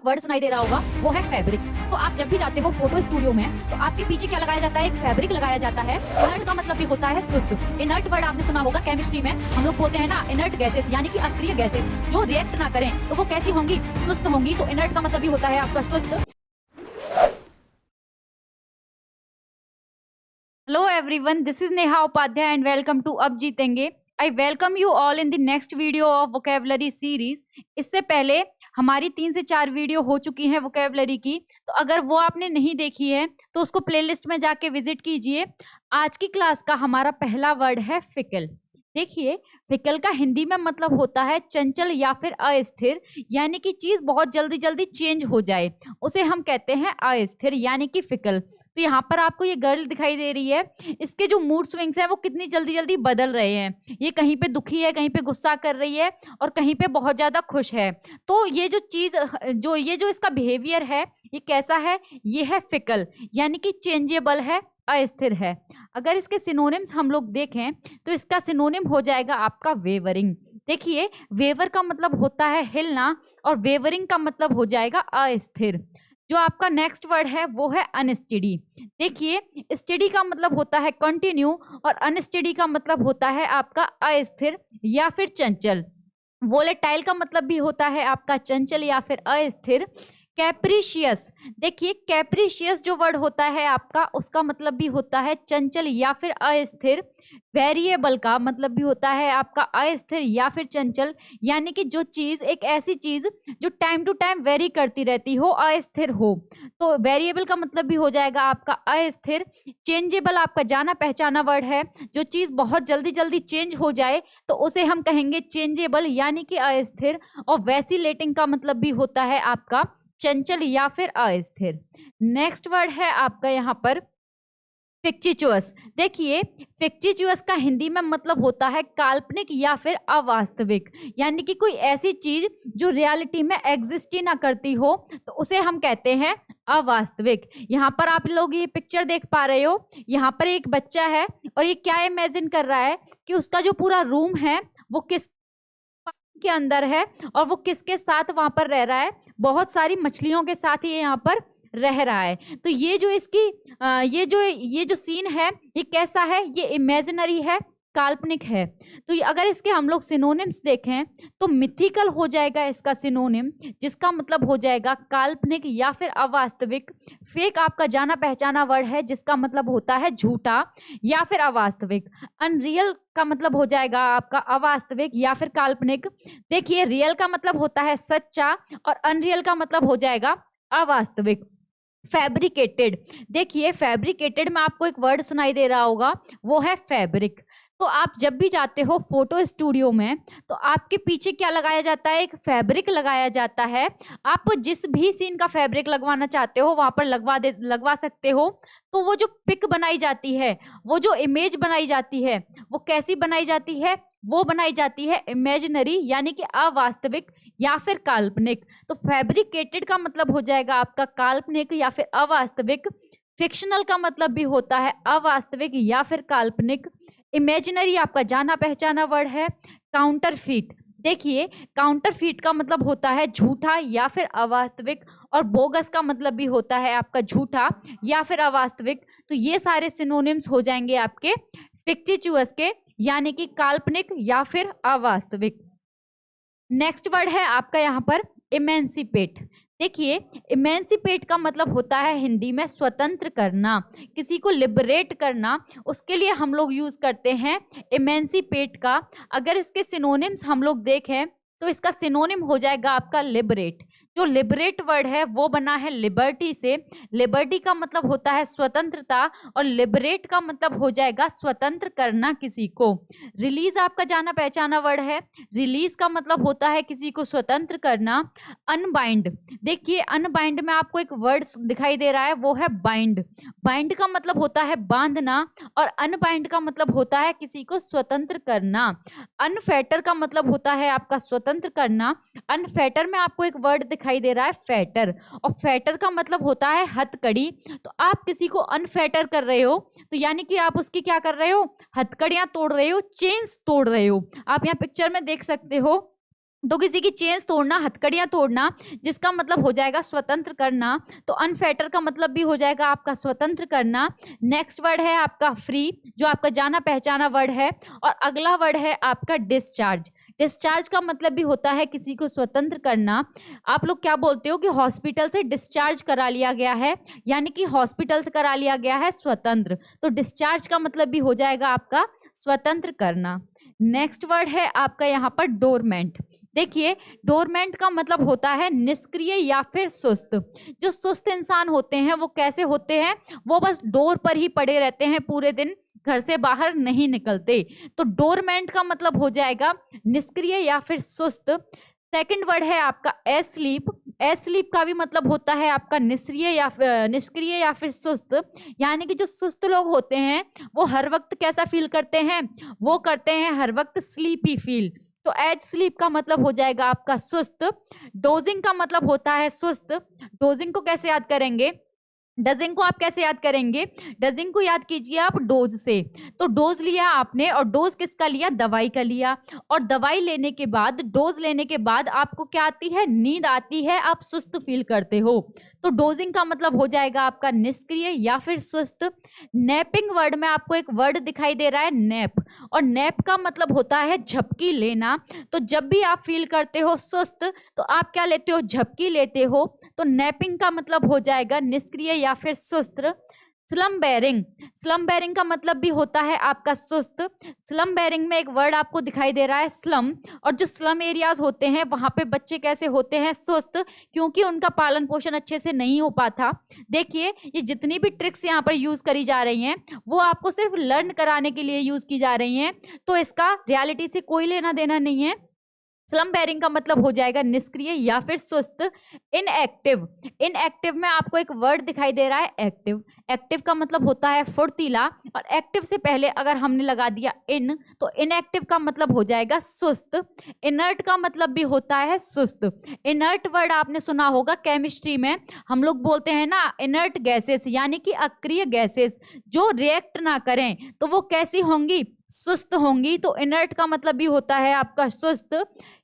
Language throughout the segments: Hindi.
वर्ड सुनाई दे रहा होगा, वो है फैब्रिक। तो आप जब भी जाते हो फोटो स्टूडियो में तो आपके पीछे क्या लगाया जाता है? एक फैब्रिक लगाया जाता है। इनर्ट का मतलब भी होता है सुस्त। इनर्ट वर्ड आपने सुना होगा केमिस्ट्री में, हम लोग बोलते हैं ना इनर्ट गैसेस, यानी कि अक्रिय गैसेस जो रिएक्ट ना करें तो वो कैसी होंगी? सुस्त होंगी। तो इनर्ट का मतलब भी होता है आपका सुस्त। Hello everyone, this is Neha Upadhyay and welcome to अब जीतेंगे। I welcome you all in the next video of vocabulary series। इससे पहले हमारी 3 से 4 वीडियो हो चुकी हैं वोकेबलरी की, तो अगर वो आपने नहीं देखी है तो उसको प्लेलिस्ट में जाके विजिट कीजिए। आज की क्लास का हमारा पहला वर्ड है फिकल। देखिए, फिकल का हिंदी में मतलब होता है चंचल या फिर अस्थिर, यानी कि चीज बहुत जल्दी जल्दी चेंज हो जाए, उसे हम कहते हैं अस्थिर यानी कि फिकल। तो यहाँ पर आपको ये गर्ल दिखाई दे रही है, इसके जो मूड स्विंग्स हैं वो कितनी जल्दी जल्दी बदल रहे हैं। ये कहीं पे दुखी है, कहीं पे गुस्सा कर रही है और कहीं पे बहुत ज्यादा खुश है। तो ये जो चीज जो इसका बिहेवियर है ये कैसा है? ये है फिकल, यानी कि चेंजेबल है, अस्थिर है। अगर इसके सिनोनिम्स हम लोग देखें तो इसका सिनोनिम हो जाएगा आपका वेवरिंग। देखिए, वेवर का मतलब होता है हिलना और वेवरिंग का मतलब हो जाएगा अस्थिर। जो आपका नेक्स्ट वर्ड है वो है अनस्टेडी। देखिए, स्टेडी का मतलब होता है कंटिन्यू और अनस्टेडी का मतलब होता है आपका अस्थिर या फिर चंचल। वोलेटाइल का मतलब भी होता है आपका चंचल या फिर अस्थिर। कैप्रिशियस, देखिए कैप्रिशियस जो वर्ड होता है आपका उसका मतलब भी होता है चंचल या फिर अस्थिर। वेरिएबल का मतलब भी होता है आपका अस्थिर या फिर चंचल, यानी कि जो चीज, एक ऐसी चीज जो टाइम टू टाइम वेरी करती रहती हो, अस्थिर हो। तो वेरिएबल का मतलब भी हो जाएगा आपका अस्थिर। चेंजेबल आपका जाना पहचाना वर्ड है, जो चीज बहुत जल्दी जल्दी चेंज हो जाए तो उसे हम कहेंगे चेंजेबल यानी कि अस्थिर। और वैसिलेटिंग का मतलब भी होता है आपका चंचल या फिर अस्थिर। नेक्स्ट वर्ड है आपका यहाँ पर फिक्टिचुअस। देखिए, फिक्टिचुअस का हिंदी में मतलब होता है काल्पनिक या फिर अवास्तविक, यानी कि कोई ऐसी चीज जो रियलिटी में एग्जिस्ट ही ना करती हो तो उसे हम कहते हैं अवास्तविक। यहाँ पर आप लोग ये पिक्चर देख पा रहे हो, यहाँ पर एक बच्चा है और ये क्या इमेजिन कर रहा है कि उसका जो पूरा रूम है वो किस के अंदर है और वो किसके साथ वहां पर रह रहा है? बहुत सारी मछलियों के साथ ये यहाँ पर रह रहा है। तो ये जो इसकी ये जो सीन है ये कैसा है? ये इमेजिनरी है, काल्पनिक है। तो अगर इसके हम लोग सिनोनिम्स देखें तो मिथिकल हो जाएगा इसका सिनोनिम, जिसका मतलब हो जाएगा काल्पनिक या फिर अवास्तविक। फेक आपका जाना पहचाना वर्ड है, जिसका मतलब होता है झूठा या फिर अवास्तविक। अनरियल का मतलब हो जाएगा आपका अवास्तविक या फिर काल्पनिक। देखिए, रियल का मतलब होता है सच्चा और अनरियल का मतलब हो जाएगा अवास्तविक। फैब्रिकेटेड, देखिए फैब्रिकेटेड में आपको एक वर्ड सुनाई दे रहा होगा, वो है फैब्रिक। तो आप जब भी जाते हो फोटो स्टूडियो में तो आपके पीछे क्या लगाया जाता है? एक फैब्रिक लगाया जाता है। आप जिस भी सीन का फैब्रिक लगवाना चाहते हो वहां पर लगवा सकते हो। तो वो जो पिक बनाई जाती है, वो जो इमेज बनाई जाती है, वो कैसी बनाई जाती है? वो बनाई जाती है इमेजिनरी यानी कि अवास्तविक या फिर काल्पनिक। तो फैब्रिकेटेड का मतलब हो जाएगा आपका काल्पनिक या फिर अवास्तविक। फिक्शनल का मतलब भी होता है अवास्तविक या फिर काल्पनिक। इमेजिनरी आपका जाना पहचाना वर्ड है। काउंटरफीट, देखिए काउंटरफीट का मतलब होता है झूठा या फिर अवास्तविक और बोगस का मतलब भी होता है आपका झूठा या फिर अवास्तविक। तो ये सारे सिनोनिम्स हो जाएंगे आपके फिक्टिचुअस के, यानी कि काल्पनिक या फिर अवास्तविक। नेक्स्ट वर्ड है आपका यहाँ पर इमेंसिपेट। देखिए, इमेंसिपेट का मतलब होता है हिंदी में स्वतंत्र करना, किसी को लिबरेट करना, उसके लिए हम लोग यूज करते हैं इमेंसिपेट का। अगर इसके सिनोनिम्स हम लोग देखें तो इसका सिनोनिम हो जाएगा आपका लिबरेट। जो लिबरेट वर्ड है वो बना है लिबर्टी से। लिबर्टी का मतलब होता है स्वतंत्रता और लिबरेट का मतलब हो जाएगा स्वतंत्र करना किसी को। रिलीज आपका जाना पहचाना वर्ड है। रिलीज का मतलब होता है किसी को स्वतंत्र करना। अनबाइंड, देखिए अनबाइंड में आपको एक वर्ड दिखाई दे रहा है, वो है बाइंड। बाइंड का मतलब होता है बांधना और अनबाइंड का मतलब होता है किसी को स्वतंत्र करना। अनफेटर का मतलब होता है आपका स्वतंत्र करना। अनफेटर में आपको एक वर्ड दिखाई दे रहा है फेटर, और फेटर का मतलब होता है हथकड़ी। तो आप किसी को अनफेटर कर रहे हो तो यानी कि आप उसकी क्या कर रहे हो? हथकड़ियां तोड़ रहे हो, चेन्स तोड़ रहे हो। आप यहाँ पिक्चर में देख सकते हो तो किसी की चेन्स तोड़ना, हथकड़ियां तोड़ना, जिसका मतलब हो जाएगा स्वतंत्र करना। तो अनफेटर का मतलब भी हो जाएगा आपका स्वतंत्र करना। नेक्स्ट वर्ड है आपका फ्री, जो आपका जाना पहचाना वर्ड है। और अगला वर्ड है आपका डिस्चार्ज। डिस्चार्ज का मतलब भी होता है किसी को स्वतंत्र करना। आप लोग क्या बोलते हो कि हॉस्पिटल से डिस्चार्ज करा लिया गया है, यानी कि हॉस्पिटल से करा लिया गया है स्वतंत्र। तो डिस्चार्ज का मतलब भी हो जाएगा आपका स्वतंत्र करना। नेक्स्ट वर्ड है आपका यहाँ पर डोरमेंट। देखिए, डोरमेंट का मतलब होता है निष्क्रिय या फिर सुस्त। जो सुस्त इंसान होते हैं वो कैसे होते हैं, वो बस डोर पर ही पड़े रहते हैं पूरे दिन, घर से बाहर नहीं निकलते। तो डोरमेंट का मतलब हो जाएगा निष्क्रिय या फिर सुस्त। सेकंड वर्ड है आपका एस्लीप। एस्लीप का भी मतलब होता है आपका निष्क्रिय या फिर सुस्त। यानी कि जो सुस्त लोग होते हैं वो हर वक्त कैसा फील करते हैं, वो करते हैं हर वक्त स्लीपी फील। तो एज स्लीप का मतलब हो जाएगा आपका सुस्त। डोजिंग का मतलब होता है सुस्त। डोजिंग को कैसे याद करेंगे, डजिंग को आप कैसे याद करेंगे, डजिंग को याद कीजिए आप डोज से। तो डोज लिया आपने, और डोज किसका लिया, दवाई का लिया। और दवाई लेने के बाद, डोज लेने के बाद आपको क्या आती है, नींद आती है, आप सुस्त फील करते हो। तो डोजिंग का मतलब हो जाएगा आपका निष्क्रिय या फिर सुस्त। नैपिंग वर्ड में आपको एक वर्ड दिखाई दे रहा है नैप, और नैप का मतलब होता है झपकी लेना। तो जब भी आप फील करते हो सुस्त, तो आप क्या लेते हो, झपकी लेते हो। तो नैपिंग का मतलब हो जाएगा निष्क्रिय या फिर सुस्त। स्लम बेरिंग, स्लम बेरिंग का मतलब भी होता है आपका सुस्त। स्लम बेरिंग में एक वर्ड आपको दिखाई दे रहा है स्लम, और जो स्लम एरियाज होते हैं वहां पे बच्चे कैसे होते हैं, सुस्त, क्योंकि उनका पालन पोषण अच्छे से नहीं हो पाता। देखिए, ये जितनी भी ट्रिक्स यहाँ पर यूज करी जा रही हैं वो आपको सिर्फ लर्न कराने के लिए यूज की जा रही हैं, तो इसका रियलिटी से कोई लेना देना नहीं है। स्लम बेरिंग का मतलब हो जाएगा निष्क्रिय या फिर सुस्त। इनएक्टिव, इनएक्टिव में आपको एक वर्ड दिखाई दे रहा है एक्टिव। एक्टिव का मतलब होता है फुर्तीला, और एक्टिव से पहले अगर हमने लगा दिया इन, तो इनएक्टिव का मतलब हो जाएगा सुस्त। इनर्ट का मतलब भी होता है सुस्त। इनर्ट वर्ड आपने सुना होगा केमिस्ट्री में, हम लोग बोलते हैं ना इनर्ट गैसेस, यानी कि अक्रिय गैसेस जो रिएक्ट ना करें तो वो कैसी होंगी, सुस्त होंगी। तो इनर्ट का मतलब भी होता है आपका सुस्त।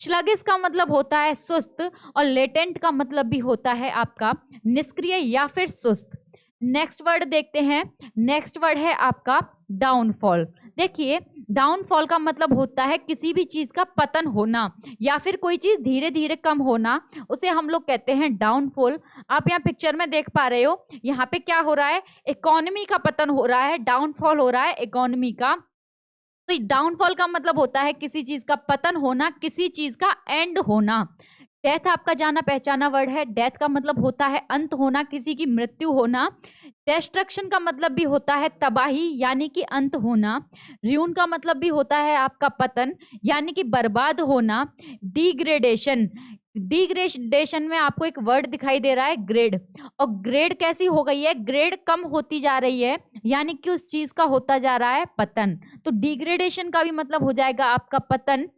स्लगिश का मतलब होता है सुस्त, और लेटेंट का मतलब भी होता है आपका निष्क्रिय या फिर सुस्त। नेक्स्ट वर्ड देखते हैं। नेक्स्ट वर्ड है आपका डाउनफॉल। देखिए, डाउनफॉल का मतलब होता है किसी भी चीज का पतन होना, या फिर कोई चीज धीरे धीरे कम होना, उसे हम लोग कहते हैं डाउनफॉल। आप यहाँ पिक्चर में देख पा रहे हो, यहाँ पे क्या हो रहा है, इकोनॉमी का पतन हो रहा है, डाउनफॉल हो रहा है इकोनॉमी का। तो डाउनफॉल का मतलब होता है किसी चीज का पतन होना, किसी चीज का एंड होना। डेथ आपका जाना पहचाना वर्ड है। डेथ का मतलब होता है अंत होना, किसी की मृत्यु होना। डिस्ट्रक्शन का मतलब भी होता है तबाही, यानी कि अंत होना। र्यून का मतलब भी होता है आपका पतन, यानी कि बर्बाद होना। डिग्रेडेशन, डिग्रेडेशन में आपको एक वर्ड दिखाई दे रहा है ग्रेड, और ग्रेड कैसी हो गई है, ग्रेड कम होती जा रही है, यानी कि उस चीज का होता जा रहा है पतन। तो डिग्रेडेशन का भी मतलब हो जाएगा आपका पतन।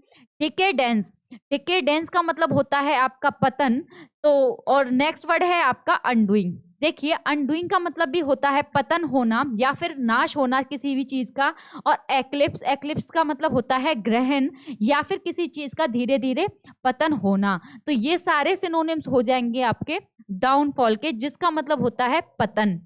डिकेडेंस, डिकेडेंस का मतलब होता है आपका पतन। तो और नेक्स्ट वर्ड है आपका अनडूइंग। देखिए, अनडूइंग का मतलब भी होता है पतन होना या फिर नाश होना किसी भी चीज का। और एक्लिप्स, एक्लिप्स का मतलब होता है ग्रहण, या फिर किसी चीज का धीरे धीरे पतन होना। तो ये सारे सिनोनिम्स हो जाएंगे आपके डाउनफॉल के, जिसका मतलब होता है पतन।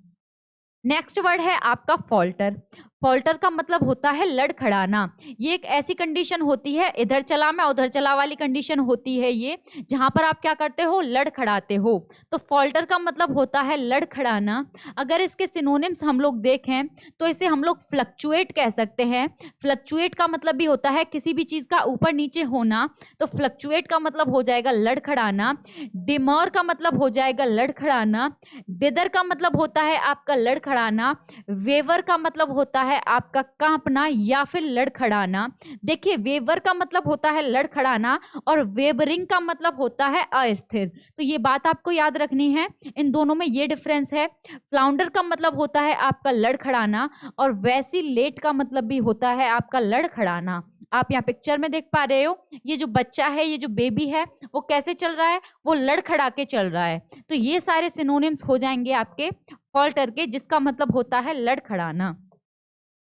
नेक्स्ट वर्ड है आपका फॉल्टर। फॉल्टर का मतलब होता है लड़खड़ाना। ये एक ऐसी कंडीशन होती है, इधर चला मैं उधर चला वाली कंडीशन होती है ये, जहां पर आप क्या करते हो, लड़खड़ाते हो। तो फॉल्टर का मतलब होता है लड़खड़ाना। अगर इसके सिनोनिम्स हम लोग देखें तो इसे हम लोग फ्लक्चुएट कह सकते हैं। फ्लक्चुएट का मतलब भी होता है किसी भी चीज का ऊपर नीचे होना, तो फ्लक्चुएट का मतलब हो जाएगा लड़खड़ाना। डिमर का मतलब हो जाएगा लड़खड़ाना। डिदर का मतलब होता है आपका लड़खड़ाना। वेवर का मतलब होता है आपका कांपना या फिर लड़खड़ाना। देखिए, वेवर का मतलब होता है लड़खड़ाना, और वेबरिंग का मतलब होता है अस्थिर। तो ये बात आपको याद रखनी है, इन दोनों में ये डिफरेंस है। फ्लाउंडर का मतलब होता है आपका लड़खड़ाना, और वैसिलेट का मतलब भी होता है आपका लड़खड़ाना। आप यहाँ पिक्चर में देख पा रहे हो, ये जो बच्चा है, ये जो बेबी है, वो कैसे चल रहा है, वो लड़खड़ा के चल रहा है। तो ये सारे सिनोनिम्स हो जाएंगे आपके फॉल्टर के, जिसका मतलब होता है लड़खड़ाना।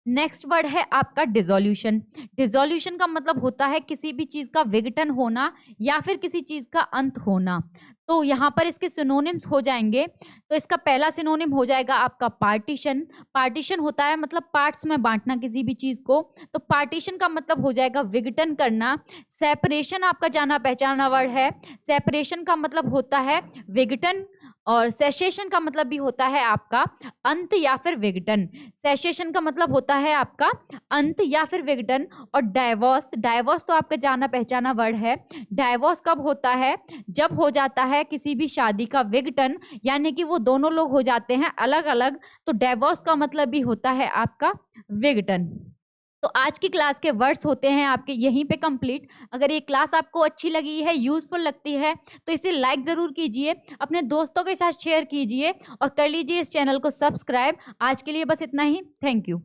नेक्स्ट वर्ड है आपका डिसोल्यूशन। डिसोल्यूशन का मतलब होता है किसी भी चीज का विघटन होना या फिर किसी चीज का अंत होना। तो यहाँ पर इसके सिनोनिम्स हो जाएंगे। तो इसका पहला सिनोनिम हो जाएगा आपका पार्टीशन। पार्टीशन होता है मतलब पार्ट्स में बांटना किसी भी चीज को, तो पार्टीशन का मतलब हो जाएगा विघटन करना। सेपरेशन आपका जाना पहचाना वर्ड है। सेपरेशन का मतलब होता है विघटन, और सेसेशन का मतलब भी होता है आपका अंत या फिर विघटन। सेसेशन का मतलब होता है आपका अंत या फिर विघटन। और डाइवोर्स, डाइवोर्स तो आपका जाना पहचाना वर्ड है। डाइवोर्स कब होता है? जब हो जाता है किसी भी शादी का विघटन, यानी कि वो दोनों लोग हो जाते हैं अलग अलग, तो डाइवोर्स का मतलब भी होता है आपका विघटन। तो आज की क्लास के वर्ड्स होते हैं आपके यहीं पे कंप्लीट। अगर ये क्लास आपको अच्छी लगी है, यूजफुल लगती है, तो इसे लाइक ज़रूर कीजिए, अपने दोस्तों के साथ शेयर कीजिए और कर लीजिए इस चैनल को सब्सक्राइब। आज के लिए बस इतना ही। Thank you.